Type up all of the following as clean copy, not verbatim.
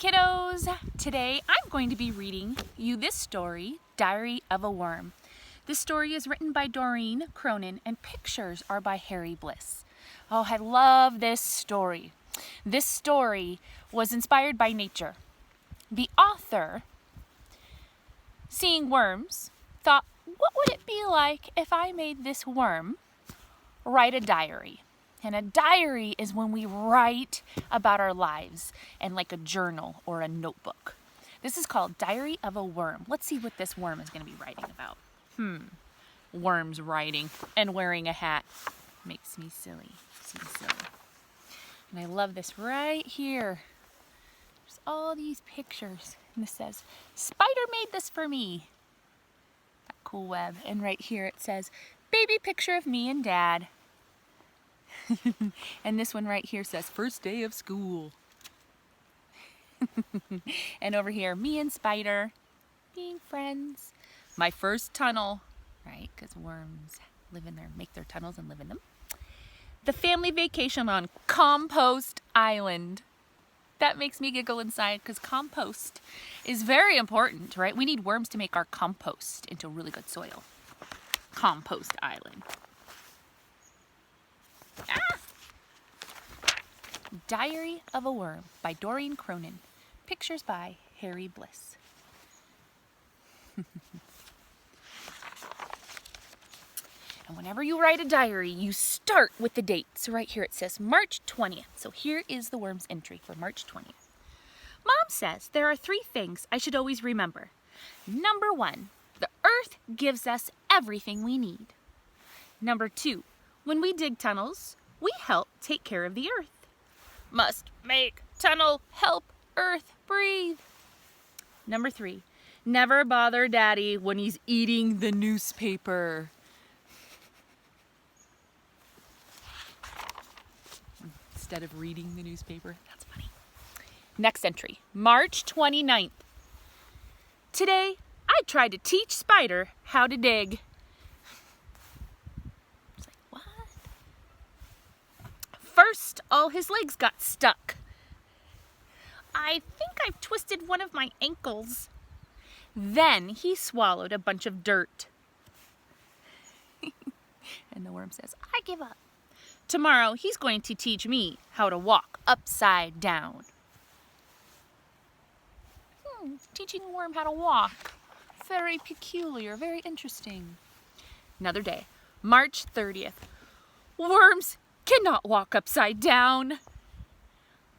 kiddos! Today I'm going to be reading you this story, Diary of a Worm. This story is written by Doreen Cronin and pictures are by Harry Bliss. Oh, I love this story. This story was inspired by nature. The author, seeing worms, thought, what would it be like if I made this worm write a diary? And a diary is when we write about our lives and like a journal or a notebook. This is called Diary of a Worm. Let's see what this worm is going to be writing about. Worms writing and wearing a hat. Makes me silly. And I love this right here. There's all these pictures. And this says, Spider made this for me. That cool web. And right here it says, baby picture of me and Dad. And this one right here says, first day of school. And over here, me and Spider being friends. My first tunnel, right? Because worms live in there, make their tunnels and live in them. The family vacation on Compost Island. That makes me giggle inside because compost is very important, right? We need worms to make our compost into really good soil. Compost Island. Diary of a Worm by Doreen Cronin. Pictures by Harry Bliss. And whenever you write a diary, you start with the date. So right here it says March 20th. So here is the worm's entry for March 20th. Mom says there are 3 things I should always remember. Number 1, the earth gives us everything we need. Number 2, when we dig tunnels, we help take care of the earth. Must make tunnel, help earth breathe. Number 3, never bother Daddy when he's eating the newspaper. Instead of reading the newspaper. That's funny. Next entry, March 29th. Today, I tried to teach Spider how to dig. First, all his legs got stuck. I think I've twisted one of my ankles. Then he swallowed a bunch of dirt. And the worm says, I give up. Tomorrow, he's going to teach me how to walk upside down. Teaching a worm how to walk. Very peculiar, very interesting. Another day, March 30th. Worms cannot walk upside down.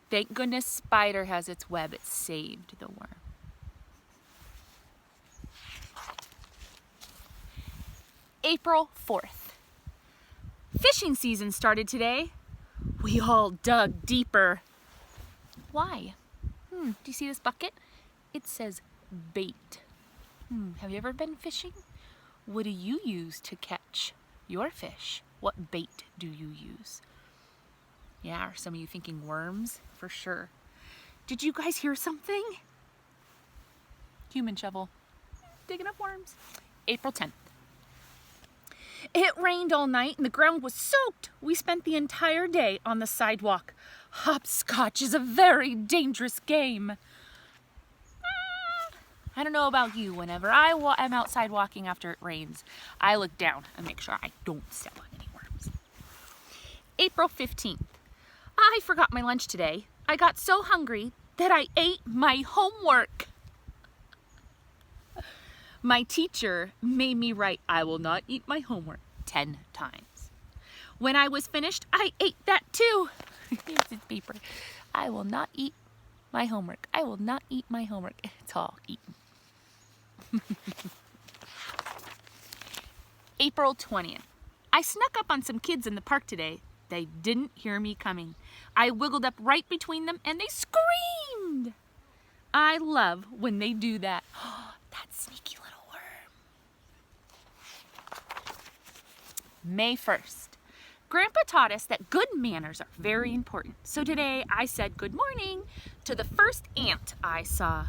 Thank goodness Spider has its web. It saved the worm. April 4th. Fishing season started today. We all dug deeper. Why? Do you see this bucket? It says bait. Have you ever been fishing? What do you use to catch your fish? What bait do you use? Yeah, are some of you thinking worms? For sure. Did you guys hear something? Human shovel. Digging up worms. April 10th. It rained all night and the ground was soaked. We spent the entire day on the sidewalk. Hopscotch is a very dangerous game. I don't know about you. Whenever I am outside walking after it rains, I look down and make sure I don't step on any worms. April 15th. I forgot my lunch today. I got so hungry that I ate my homework. My teacher made me write, I will not eat my homework 10 times. When I was finished, I ate that too. Here's his paper. I will not eat my homework. I will not eat my homework. It's all eaten. April 20th. I snuck up on some kids in the park today. They didn't hear me coming. I wiggled up right between them and they screamed. I love when they do that. That sneaky little worm. May 1st. Grandpa taught us that good manners are very important. So today I said good morning to the first ant I saw.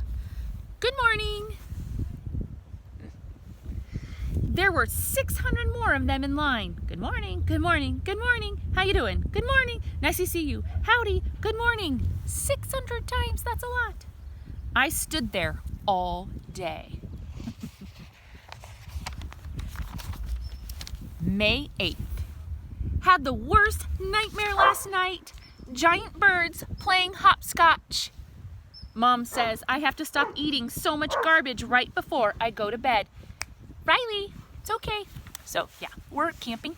Good morning. There were 600 more of them in line. Good morning, good morning, good morning. How you doing? Good morning. Nice to see you. Howdy, good morning. 600 times, that's a lot. I stood there all day. May 8th. Had the worst nightmare last night. Giant birds playing hopscotch. Mom says I have to stop eating so much garbage right before I go to bed. Riley, it's okay. So yeah, we're camping.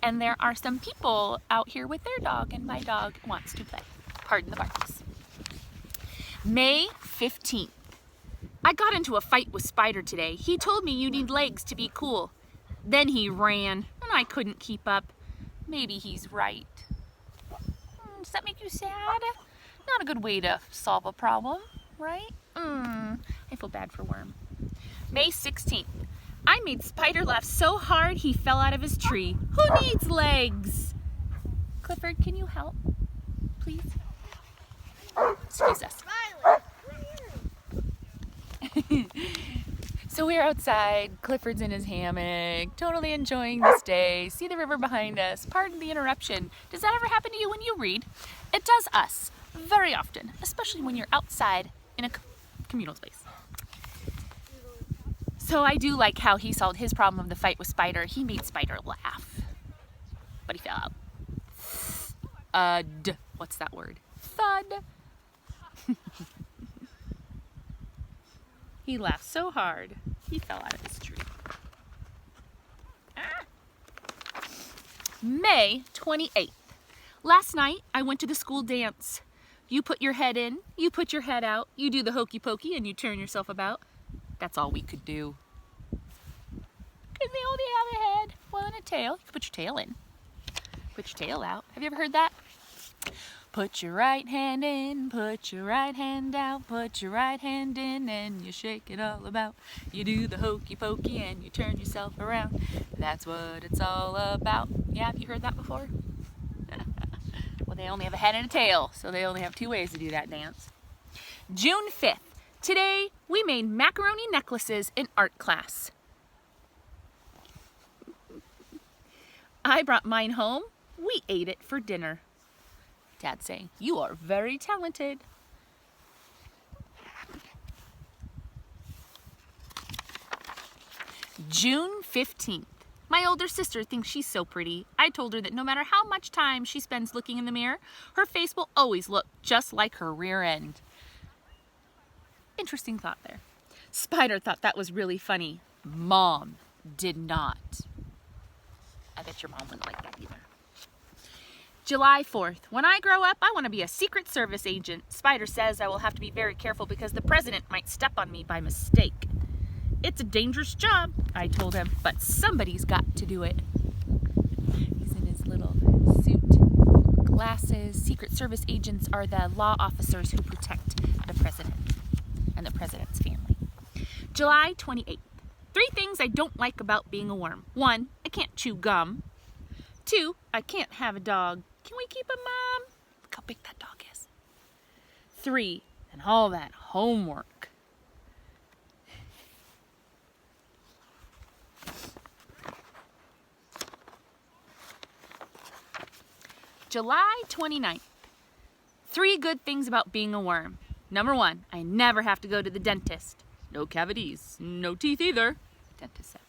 And there are some people out here with their dog, and my dog wants to play. Pardon the barks. May 15th. I got into a fight with Spider today. He told me you need legs to be cool. Then he ran, and I couldn't keep up. Maybe he's right. Does that make you sad? Not a good way to solve a problem, right? I feel bad for Worm. May 16th. I made Spider laugh so hard he fell out of his tree. Who needs legs? Clifford, can you help, please? Excuse us. So we're outside. Clifford's in his hammock, totally enjoying this day. See the river behind us. Pardon the interruption. Does that ever happen to you when you read? It does us very often, especially when you're outside in a communal space. So I do like how he solved his problem of the fight with Spider. He made Spider laugh, but he fell out. What's that word? Thud. He laughed so hard, he fell out of his tree. May 28th. Last night, I went to the school dance. You put your head in, you put your head out, you do the hokey pokey, and you turn yourself about. That's all we could do. Because they only have a head, well, and a tail. You can put your tail in. Put your tail out. Have you ever heard that? Put your right hand in, put your right hand out, put your right hand in, and you shake it all about. You do the hokey pokey and you turn yourself around. That's what it's all about. Yeah, have you heard that before? Well, they only have a head and a tail, so they only have 2 ways to do that dance. June 5th. Today, we made macaroni necklaces in art class. I brought mine home. We ate it for dinner. Dad saying, you are very talented. June 15th. My older sister thinks she's so pretty. I told her that no matter how much time she spends looking in the mirror, her face will always look just like her rear end. Interesting thought there. Spider thought that was really funny. Mom did not. I bet your mom wouldn't like that either. July 4th. When I grow up, I want to be a Secret Service agent. Spider says I will have to be very careful because the president might step on me by mistake. It's a dangerous job, I told him, but somebody's got to do it. He's in his little suit, glasses. Secret Service agents are the law officers who protect the president and the president's family. July 28th. 3 things I don't like about being a worm. 1, I can't chew gum. 2, I can't have a dog. Can we keep a Mom? Look how big that dog is. 3, and all that homework. July 29th. 3 good things about being a worm. Number 1, I never have to go to the dentist. No cavities, no teeth either, dentist says.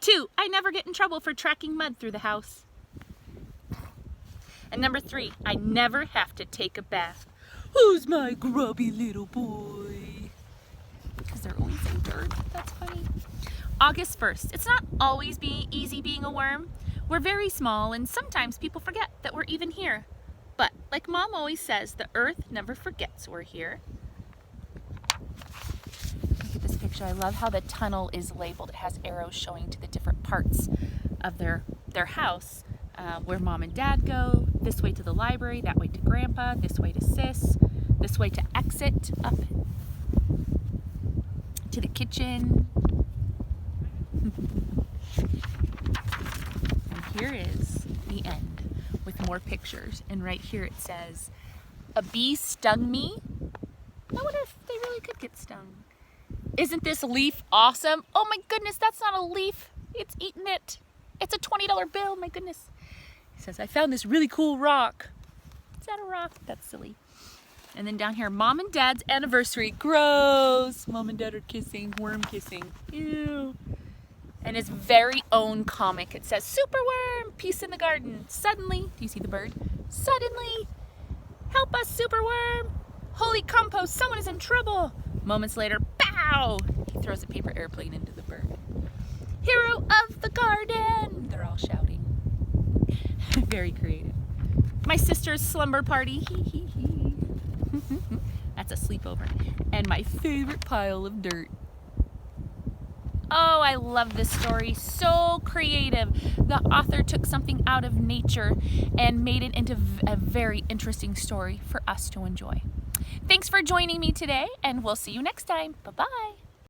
2, I never get in trouble for tracking mud through the house. And number 3, I never have to take a bath. Who's my grubby little boy? Because they're always in dirt. That's funny. August 1st. It's not always easy being a worm. We're very small, and sometimes people forget that we're even here. But, like Mom always says, the earth never forgets we're here. Look at this picture. I love how the tunnel is labeled. It has arrows showing to the different parts of their house. Where Mom and Dad go, this way to the library, that way to Grandpa, this way to Sis, this way to exit, up to the kitchen. And here is the end with more pictures. And right here it says, a bee stung me. I wonder if they really could get stung. Isn't this leaf awesome? Oh my goodness, that's not a leaf. It's eating it. It's a $20 bill, my goodness. He says, I found this really cool rock. Is that a rock? That's silly. And then down here, Mom and Dad's anniversary. Gross. Mom and Dad are kissing, worm kissing. Ew. And his very own comic. It says, Superworm, peace in the garden. Suddenly, do you see the bird? Suddenly, help us, Superworm. Holy compost, someone is in trouble. Moments later, pow! He throws a paper airplane into the bird. Hero of the garden! They're all shouting. Very creative. My sister's slumber party. Hee hee hee. That's a sleepover. And my favorite pile of dirt. Oh, I love this story. So creative. The author took something out of nature and made it into a very interesting story for us to enjoy. Thanks for joining me today, and we'll see you next time. Bye-bye.